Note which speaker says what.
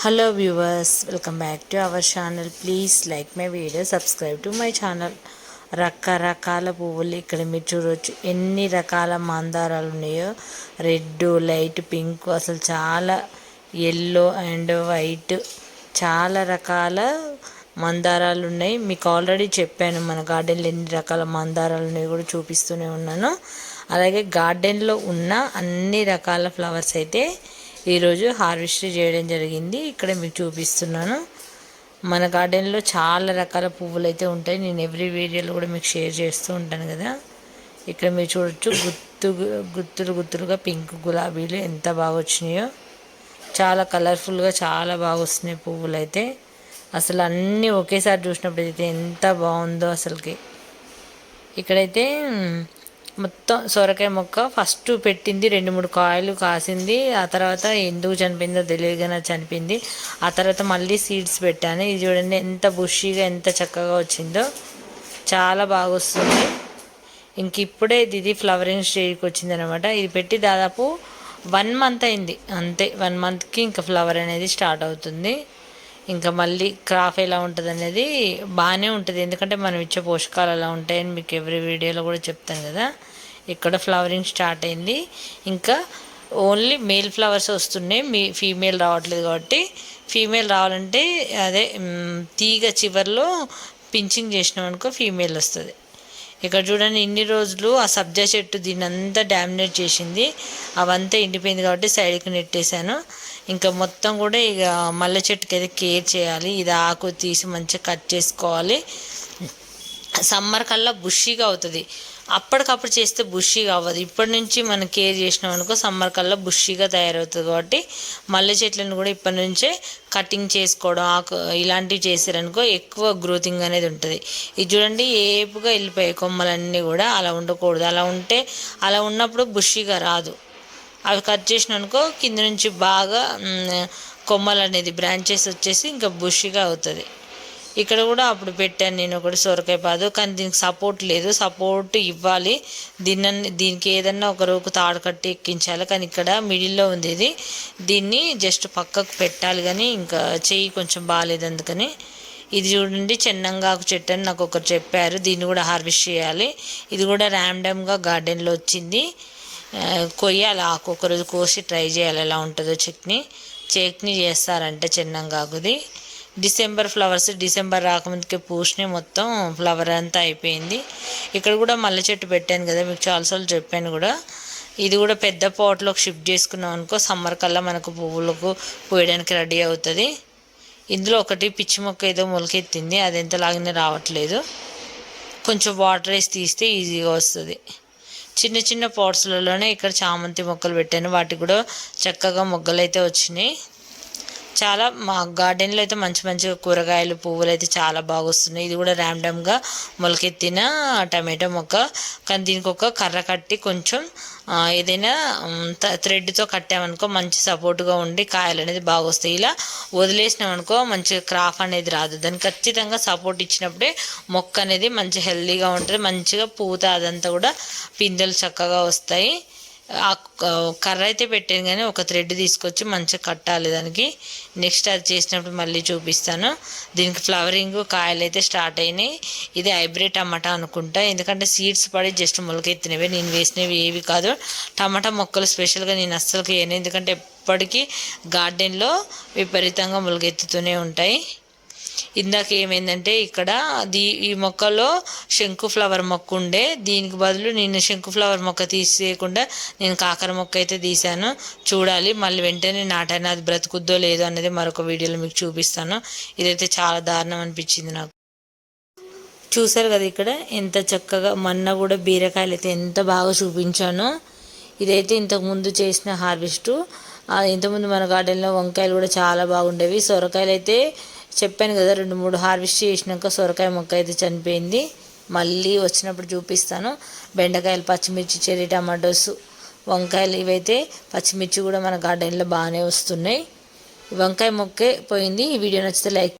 Speaker 1: Hello viewers, welcome back to our channel. Please like my video, subscribe to my channel. రకరకాల పువ్వులు ఇక్కడ మీరు చూడవచ్చు. ఎన్ని రకాల మందారాలు ఉన్నాయో, రెడ్, లైట్ పింక్, అసలు చాలా ఎల్లో అండ్ వైట్, చాలా రకాల మందారాలు ఉన్నాయి. మీకు ఆల్రెడీ చెప్పాను మన గార్డెన్లో ఎన్ని రకాల మందారాలు ఉన్నాయో కూడా చూపిస్తూనే ఉన్నాను. అలాగే గార్డెన్లో ఉన్న అన్ని రకాల ఫ్లవర్స్ అయితే ఈరోజు హార్వెస్ట్ చేయడం జరిగింది. ఇక్కడ మీకు చూపిస్తున్నాను. మన గార్డెన్లో చాలా రకాల పువ్వులు అయితే ఉంటాయి. నేను ఎవ్రీ వీడియోలో కూడా మీకు షేర్ చేస్తూ ఉంటాను కదా. ఇక్కడ మీరు చూడొచ్చు, గుత్తులుగా పింక్ గులాబీలు ఎంత బాగా వచ్చినాయో. చాలా కలర్ఫుల్గా చాలా బాగా వస్తున్నాయి పువ్వులు అయితే. అసలు అన్నీ ఒకేసారి చూసినప్పుడు అయితే ఎంత బాగుందో అసలుకి. ఇక్కడైతే మొత్తం సొరకాయ మొక్క ఫస్ట్ పెట్టింది, 2-3 కాయలు కాసింది. ఆ తర్వాత ఎందుకు చనిపోయిందో తెలియగానే చనిపోయింది. ఆ తర్వాత మళ్ళీ సీడ్స్ పెట్టాను. ఇది చూడండి ఎంత బుషీగా ఎంత చక్కగా వచ్చిందో, చాలా బాగా వస్తుంది. ఇంక ఇప్పుడే ఇది ఫ్లవరింగ్ స్టేజ్కి వచ్చింది అనమాట. ఇది పెట్టి దాదాపు 1 మంత్ అయింది అంతే. 1 మంత్కి ఇంకా ఫ్లవర్ అనేది స్టార్ట్ అవుతుంది. ఇంకా మళ్ళీ క్రాప్ ఎలా ఉంటుంది అనేది బాగానే ఉంటుంది, ఎందుకంటే మనం ఇచ్చే పోషకాలు అలా ఉంటాయని మీకు ఎవ్రీ వీడియోలో కూడా చెప్తాను కదా. ఇక్కడ ఫ్లవరింగ్ స్టార్ట్ అయింది. ఇంకా ఓన్లీ మేల్ ఫ్లవర్స్ వస్తున్నాయి, ఫీమేల్ రావట్లేదు. కాబట్టి ఫీమేల్ రావాలంటే అదే తీగ చివర్లో పించింగ్ చేసినాం అనుకో ఫీమేల్ వస్తుంది. ఇక్కడ చూడండి, ఇన్ని రోజులు ఆ సబ్జా చెట్టు దీన్ని అంతా డామినేట్ చేసింది. అవంతా ఎండిపోయింది కాబట్టి సైడ్కి నెట్టేశాను. ఇంకా మొత్తం కూడా ఇక మల్లె చెట్టుకి అయితే కేర్ చేయాలి. ఇది ఆకు తీసి మంచిగా కట్ చేసుకోవాలి. సమ్మర్ కల్లా బుషీగా అవుతుంది. అప్పటికప్పుడు చేస్తే బుషీగా అవ్వదు. ఇప్పటి నుంచి మనం కేర్ చేసినాం అనుకో సమ్మర్ కల్లా బుషీగా తయారవుతుంది. కాబట్టి మల్లె చెట్లను కూడా ఇప్పటి నుంచే కటింగ్ చేసుకోవడం, ఆకు ఇలాంటివి చేసారనుకో ఎక్కువ గ్రోతింగ్ అనేది ఉంటుంది. ఇది చూడండి, ఏపుగా వెళ్ళిపోయాయి కొమ్మలన్నీ కూడా. అలా ఉండకూడదు. అలా ఉన్నప్పుడు బుషీగా రాదు. అవి కట్ చేసినానుకో కింద నుంచి బాగా కొమ్మలు అనేది బ్రాంచెస్ వచ్చేసి ఇంకా బుషిగా అవుతుంది. ఇక్కడ కూడా అప్పుడు పెట్టాను నేను ఒకటి సొరకాయ పాదు, కానీ దీనికి సపోర్ట్ లేదు. సపోర్ట్ ఇవ్వాలి. దీనికి ఏదన్నా ఒక రోకు తాడు కట్టి ఎక్కించాలి, కానీ ఇక్కడ మిడిల్లో ఉంది ఇది. దీన్ని జస్ట్ పక్కకు పెట్టాలి, కానీ ఇంకా చెయ్యి కొంచెం బాగాలేదు అందుకని. ఇది చూడండి, చెన్నంగాకు చెట్టు అని నాకు ఒకరు చెప్పారు. దీన్ని కూడా హార్వెస్ట్ చేయాలి. ఇది కూడా ర్యాండమ్గా గార్డెన్లో వచ్చింది. కొయ్యాలి, ఆకు ఒకరోజు కోసి ట్రై చేయాలి ఎలా ఉంటుందో. చట్నీ చేస్తారంటే చెన్నంగాకుది. డిసెంబర్ ఫ్లవర్స్ డిసెంబర్ రాకముందుకే పూసినాయి, మొత్తం ఫ్లవర్ అంతా అయిపోయింది. ఇక్కడ కూడా మల్లె చెట్టు పెట్టాను కదా, మీకు చాలాసార్లు చెప్పాను కూడా. ఇది కూడా పెద్ద పాట్లోకి షిఫ్ట్ చేసుకున్నాం అనుకో సమ్మర్ కల్లా మనకు పువ్వులకు పోయడానికి రెడీ అవుతుంది. ఇందులో ఒకటి పిచ్చి మొక్క ఏదో మొలకెత్తింది, అది ఎంత లాగినా రావట్లేదు. కొంచెం వాటర్ వేసి తీస్తే ఈజీగా వస్తుంది. చిన్న చిన్న పాట్స్లలోనే ఇక్కడ చామంతి మొక్కలు పెట్టాను, వాటికి కూడా చక్కగా మొగ్గలు అయితే వచ్చినాయి. చాలా మా గార్డెన్లో అయితే మంచిగా కూరగాయలు పువ్వులు అయితే చాలా బాగా వస్తున్నాయి. ఇది కూడా ర్యాండమ్గా మొలకెత్తిన టమాటో మొక్క, కానీ దీనికి ఒక కర్ర కట్టి కొంచెం ఏదైనా థ్రెడ్తో కట్టామనుకో మంచి సపోర్ట్గా ఉండి కాయలు అనేది బాగా వస్తాయి. ఇలా వదిలేసినామనుకో మంచిగా క్రాప్ అనేది రాదు. దానికి ఖచ్చితంగా సపోర్ట్ ఇచ్చినప్పుడే మొక్క అనేది మంచి హెల్దీగా ఉంటుంది. మంచిగా పూత అదంతా కూడా పిందెలు చక్కగా వస్తాయి. ఆ కర్ర అయితే పెట్టాను, కానీ ఒక థ్రెడ్ తీసుకొచ్చి మంచిగా కట్టాలి దానికి. నెక్స్ట్ అది చేసినప్పుడు మళ్ళీ చూపిస్తాను. దీనికి ఫ్లవరింగ్ కాయలు అయితే స్టార్ట్ అయినాయి. ఇది హైబ్రిడ్ టమాటా అనుకుంటా, ఎందుకంటే సీడ్స్ పడి జస్ట్ మొలకెత్తినవి, నేను వేసినవి ఏవి కాదు. టమాటా మొక్కలు స్పెషల్గా నేను అస్సలు వేయను, ఎందుకంటే ఎప్పటికీ గార్డెన్లో విపరీతంగా మొలకెత్తుతూనే ఉంటాయి. ఇందాక ఏమైందంటే ఇక్కడ ఈ మొక్కలో శంకు ఫ్లవర్ మొక్క ఉండే, దీనికి బదులు నేను శంకు ఫ్లవర్ మొక్క తీసేయకుండా నేను కాకర మొక్క అయితే తీసాను. చూడాలి మళ్ళీ వెంటనే నాటాను, అది బ్రతుకుద్దో లేదో అనేది మరొక వీడియోలో మీకు చూపిస్తాను. ఇదైతే చాలా దారుణం అనిపించింది నాకు. చూసారు కదా ఇక్కడ ఎంత చక్కగా. మొన్న కూడా బీరకాయలు అయితే ఎంత బాగా చూపించానో. ఇదైతే ఇంతకుముందు చేసిన హార్వెస్టు. ఇంతకుముందు మన గార్డెన్లో వంకాయలు కూడా చాలా బాగుండేవి. సొరకాయలు అయితే చెప్పాను కదా, 2-3 హార్వెస్ట్ చేసినాక సొరకాయ మొక్క అయితే చనిపోయింది. మళ్ళీ వచ్చినప్పుడు చూపిస్తాను. బెండకాయలు, పచ్చిమిర్చి, చెర్రీ టమాటోస్, వంకాయలు, ఇవైతే పచ్చిమిర్చి కూడా మన గార్డెన్లో బాగానే వస్తున్నాయి. వంకాయ మొక్కే పోయింది. ఈ వీడియో నచ్చితే లైక్